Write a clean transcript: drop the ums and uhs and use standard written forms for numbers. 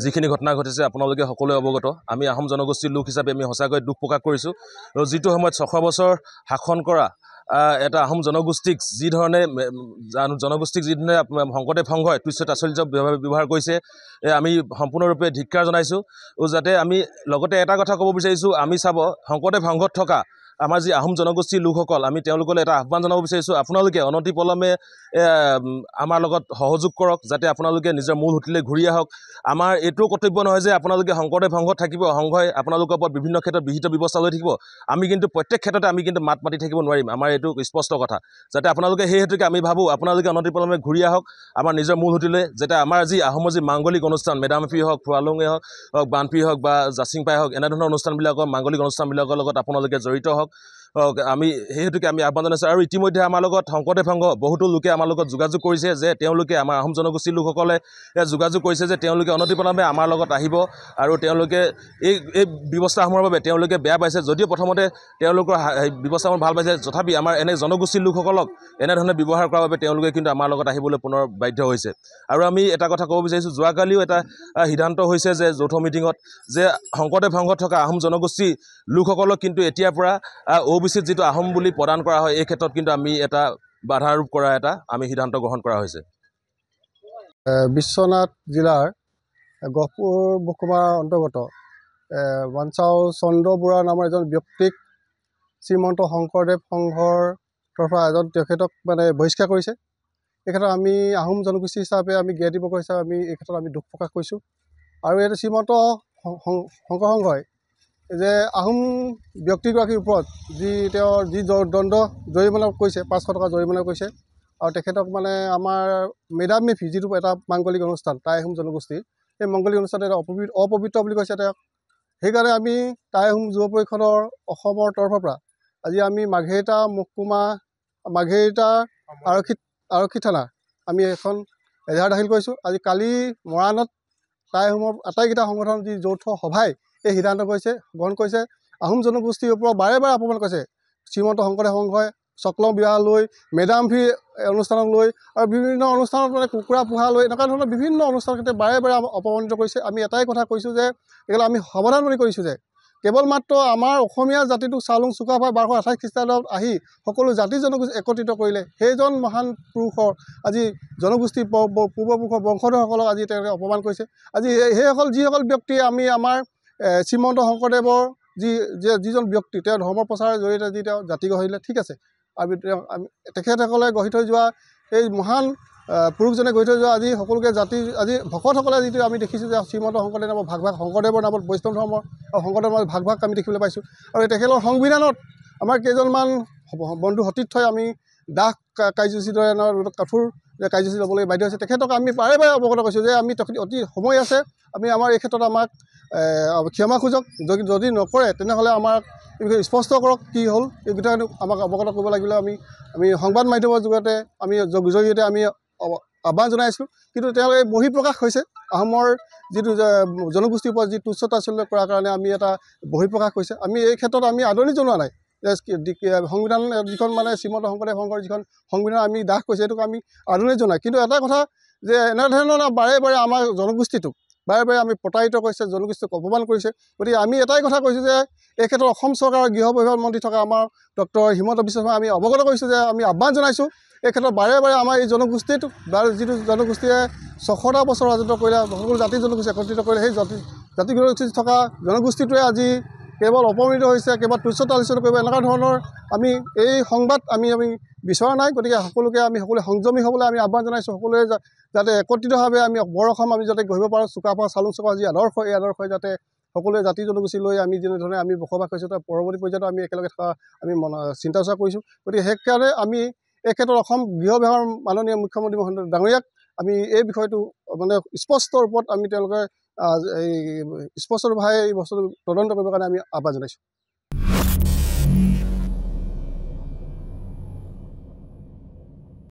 যিখিনি ঘটনা ঘটিছে আপোনালোকে সকলোৱে অৱগত। আমি আহোম জনগোষ্ঠীৰ লোক হিচাপে আমি সঁচাকৈ দুখ প্ৰকাশ কৰিছোঁ। আৰু যিটো সময়ত 600 বছৰ শাসন কৰা এটা আহোম জনগোষ্ঠীক যিধৰণে শংকৰদেৱ সংঘই তুচ্ছ তাচ্ছল্য ব্যৱহাৰ কৰিছে, আমি সম্পূৰ্ণৰূপে ধিক্কাৰ জনাইছোঁ। যাতে আমি লগতে এটা কথা ক'ব বিচাৰিছোঁ, আমি চাব শংকৰদেৱ সংঘত থকা আমাৰ যি আহোম জনগোষ্ঠীৰ লোকসকল, আমি তেওঁলোকলৈ এটা আহ্বান জনাব বিচাৰিছোঁ, আপোনালোকে অনতিপলমে আমাৰ লগত সহযোগ কৰক, যাতে আপোনালোকে নিজৰ মূল সুঁতিলৈ ঘূৰি আহক। আমাৰ এইটো কৰ্তব্য নহয় যে আপোনালোকে শংকৰদেৱ সংঘত থাকিব, সংঘই আপোনালোকৰ ওপৰত বিভিন্ন ক্ষেত্ৰত বিহিত ব্যৱস্থা লৈ থাকিব। আমি কিন্তু প্ৰত্যেক ক্ষেত্ৰতে আমি কিন্তু মাত মাতি থাকিব নোৱাৰিম, আমাৰ এইটো স্পষ্ট কথা। যাতে আপোনালোকে সেই হেতুকে আমি ভাবোঁ আপোনালোকে অনতিপলমে ঘূৰি আহক আমাৰ নিজৰ মূল সুঁতিলৈ, যাতে আমাৰ যি আহোমৰ যি মাংগলিক অনুষ্ঠান, মেডামফি হওক, ফুৱালুঙে হওক, বানফি হওক বা জাচিংপাই হওক, এনেধৰণৰ অনুষ্ঠানবিলাকৰ মাংগলিক অনুষ্ঠানবিলাকৰ লগত আপোনালোকে জড়িত হওক। আমি সেই হেতুকে আমি আহ্বান জনাইছোঁ। আৰু ইতিমধ্যে আমাৰ লগত শংকৰদেৱ সংঘ বহুতো লোকে আমাৰ লগত যোগাযোগ কৰিছে যে তেওঁলোকে আমাৰ আহোম জনগোষ্ঠীৰ লোকসকলে যোগাযোগ কৰিছে যে তেওঁলোকে অনতিপলমে আমাৰ লগত আহিব। আৰু তেওঁলোকে এই ব্যৱস্থাসমূহৰ বাবে তেওঁলোকে বেয়া পাইছে, যদিও প্ৰথমতে তেওঁলোকৰ ব্যৱস্থাসমূহ ভাল পাইছে, তথাপি আমাৰ এনে জনগোষ্ঠীৰ লোকসকলক এনেধৰণে ব্যৱহাৰ কৰাৰ বাবে তেওঁলোকে কিন্তু আমাৰ লগত আহিবলৈ পুনৰ বাধ্য হৈছে। আৰু আমি এটা কথা ক'ব বিচাৰিছোঁ, যোৱাকালিও এটা সিদ্ধান্ত হৈছে যে যৌথ মিটিঙত যে শংকৰদেৱ সংঘত থকা আহোম জনগোষ্ঠীৰ লোকসকলক কিন্তু এতিয়াৰ পৰা OBCত যিটো আহোম বুলি প্ৰদান কৰা হয়, এই ক্ষেত্ৰত কিন্তু আমি এটা বাধা আৰোপ কৰা এটা আমি সিদ্ধান্ত গ্ৰহণ কৰা হৈছে। বিশ্বনাথ জিলাৰ গহপুৰ মহকুমাৰ অন্তৰ্গত বাঞ্চাও চন্দ্ৰ বৰুৱা নামৰ এজন ব্যক্তিক শ্ৰীমন্ত শংকৰদেৱ সংঘৰ তৰফৰ তেখেতক বহিষ্কাৰ কৰিছে। এই ক্ষেত্ৰত আমি আহোম জনগোষ্ঠী হিচাপে আমি জ্ঞাতিবৰ্গ হিচাপে আমি এই ক্ষেত্ৰত আমি দুখ প্ৰকাশ কৰিছোঁ। আৰু এইটো শ্ৰীমন্ত শংকৰ সংঘই যে আহোম ব্যক্তিগৰাকীৰ ওপৰত তেওঁৰ যি দণ্ড জৰিমনা কৰিছে, 500 টকা জৰিমনা কৰিছে। আৰু তেখেতক আমাৰ মেডাম মে ফি যিটো এটা মাংগলিক অনুষ্ঠান টাই আহোম জনগোষ্ঠীৰ, সেই মাংগলিক অনুষ্ঠানটো এটা অপবিত্ৰ বুলি কৈছে তেওঁক। সেইকাৰণে আমি টাই আহোম যুৱ পৰিষদৰ অসমৰ তৰফৰ পৰা আজি আমি মাৰ্ঘেৰিটা মহকুমা আৰক্ষী থানা আমি এখন এজাহাৰ দাখিল কৰিছোঁ। আজি কালি মৰাণত টাই আহোমৰ আটাইকেইটা সংগঠন যি যৌথ সভাই এই সিদ্ধান্ত গ্ৰহণ কৰিছে। আহোম জনগোষ্ঠীৰ ওপৰত বাৰে বাৰে অপমান কৰিছে শ্ৰীমন্ত শংকৰদেৱ সংঘই। চকলং বিয়া লৈ, মেডাম ফি অনুষ্ঠানক লৈ আৰু বিভিন্ন অনুষ্ঠানত কুকুৰা পোহা লৈ এনেকুৱা ধৰণৰ বিভিন্ন অনুষ্ঠানৰ ক্ষেত্ৰত বাৰে বাৰে অপমানিত কৰিছে। আমি এটাই কথা কৈছোঁ যে এইবিলাক আমি সাৱধানমণি কৰিছোঁ যে কেৱল মাত্ৰ আমাৰ অসমীয়া জাতিটোক চাওলুং চুকাফা 1228 খ্ৰীষ্টাব্দত আহি সকলো জাতি জনগোষ্ঠী একত্ৰিত কৰিলে। সেইজন মহান পুৰুষৰ আজি জনগোষ্ঠীৰ পূৰ্বপুৰুষৰ বংশধৰসকলক আজি তেওঁলোকে অপমান কৰিছে। আজি যিসকল ব্যক্তিয়ে আমাৰ শ্ৰীমন্ত শংকৰদেৱৰ যিজন ব্যক্তি তেওঁ ধৰ্ম প্ৰচাৰৰ জৰিয়তে যি তেওঁ জাতি গঢ়িলে, ঠিক আছে, আমি তেখেতসকলে গঢ়ি থৈ যোৱা এই মহান পুৰুষজনে গঢ়ি থৈ যোৱা আজি সকলোকে জাতি আজি ভকতসকলে যিটো আমি দেখিছোঁ যে শ্ৰীমন্ত শংকৰদেৱ নামত ভাগ শংকৰদেৱৰ নামত বৈষ্ণৱ ধৰ্মৰ আৰু শংকৰদেৱৰ নামত ভাগ আমি দেখিবলৈ পাইছোঁ। আৰু তেখেতৰ সংবিধানত আমাৰ কেইজনমান বন্ধু সতীৰ্থই আমি দাস কাৰ্যসূচীৰ দৰে কঠোৰ কাৰ্যসূচী ল'বলৈ বাধ্য হৈছে। তেখেতক আমি বাৰে বাৰে অৱগত কৰিছোঁ যে আমি অতি সময় আছে, আমাৰ এই ক্ষেত্ৰত আমাক ক্ষমা খোজক, যদি নকৰে তেনেহ'লে আমাক এই বিষয়ে স্পষ্ট কৰক কি হ'ল, এই বিষয়ে আমাক অৱগত কৰিব লাগিলে আমি সংবাদ মাধ্যমৰ জৰিয়তে আমি আহ্বান জনাইছিলোঁ। কিন্তু তেওঁলোকে বহিঃপ্ৰকাশ হৈছে আহোমৰ যিটো জনগোষ্ঠীৰ ওপৰত যি তুচ্ছ তাচ্ছল্য কৰাৰ কাৰণে আমি এটা বহিঃপ্ৰকাশ হৈছে। আমি এই ক্ষেত্ৰত আমি আদৰণি জনোৱা নাই যে সংবিধান যিখন শ্ৰীমন্ত শংকৰদেৱ সংঘৰ যিখন সংবিধান আমি দাস কৰিছে সেইটোক আমি আদৰণি জনাই। কিন্তু এটা কথা যে এনেধৰণৰ বাৰে বাৰে আমাৰ জনগোষ্ঠীটোক বাৰে বাৰে আমি প্ৰতাৰিত কৰিছে, জনগোষ্ঠীক অপমান কৰিছে। গতিকে আমি এটাই কথা কৈছোঁ যে এই ক্ষেত্ৰত অসম চৰকাৰৰ গৃহ বিভাগ মন্ত্ৰী থকা আমাৰ ডক্টৰ হিমন্ত বিশ্ব শৰ্মাই আমি অৱগত কৰিছোঁ যে আমি আহ্বান জনাইছোঁ এই ক্ষেত্ৰত বাৰে বাৰে আমাৰ এই জনগোষ্ঠীটোক যিটো জনগোষ্ঠীয়ে 600টা বছৰ ৰাজত্ব কৰিলে, সকলো জাতি জনগোষ্ঠী একত্ৰিত কৰিলে, সেই জাতি জনগোষ্ঠী থকা জনগোষ্ঠীটোৱে আজি কেৱল অপমানিত হৈছে, কেৱল তুচ্ছ তাচ্ছল্য কৰিব, এনেকুৱা ধৰণৰ আমি এই সংবাদ আমি বিচৰা নাই। গতিকে সকলোকে আমি সকলোৱে সংযমী হ'বলৈ আমি আহ্বান জনাইছোঁ। সকলোৱে যাতে একত্ৰিতভাৱে আমি বৰ অসম আমি যাতে গঢ়িব পাৰোঁ। চুকাফা চাওলুং চুকাফাৰ যি আদৰ্শ, এই আদৰ্শই যাতে সকলোৱে জাতি জনগোষ্ঠী লৈ আমি যেনেধৰণে আমি বসবাস কৰিছোঁ তাৰ পৰৱৰ্তী পৰ্যায়তো আমি একেলগে থকা আমি চিন্তা চৰ্চা কৰিছোঁ। গতিকে সেইকাৰণে আমি এই ক্ষেত্ৰত অসম গৃহ বিভাগৰ মাননীয় মুখ্যমন্ত্ৰী মহোদয় ডাঙৰীয়াক আমি এই বিষয়টো স্পষ্ট ৰূপত আমি তেওঁলোকে স্পষ্টভাৱে এই বস্তুটো তদন্ত কৰিবৰ কাৰণে আমি আহ্বান জনাইছোঁ।